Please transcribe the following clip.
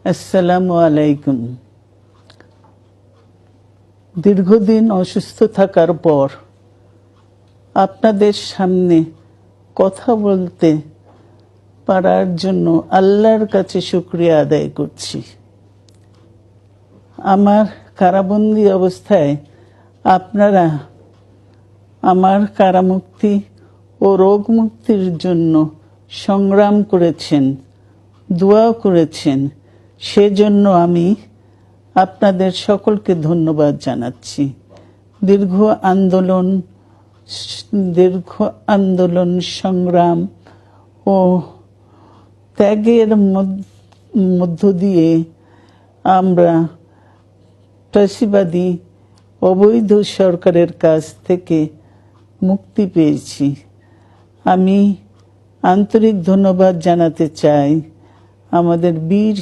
আসসালামু আলাইকুম। দীর্ঘদিন অসুস্থ থাকার পর আপনাদের সামনে কথা বলতে পারার জন্য আল্লাহর কাছে শুকরিয়া আদায় করছি। আমার কারাবন্দী অবস্থায় আপনারা আমার কারামুক্তি ও রোগ মুক্তির জন্য সংগ্রাম করেছেন, দোয়া করেছেন। সেজন্য আমি আপনাদের সকলকে ধন্যবাদ জানাচ্ছি। দীর্ঘ আন্দোলন সংগ্রাম ও ত্যাগের মধ্য দিয়ে আমরা ফ্যাসিবাদী অবৈধ সরকারের কাছ থেকে মুক্তি পেয়েছি। আমি আন্তরিক ধন্যবাদ জানাতে চাই আমাদের বীর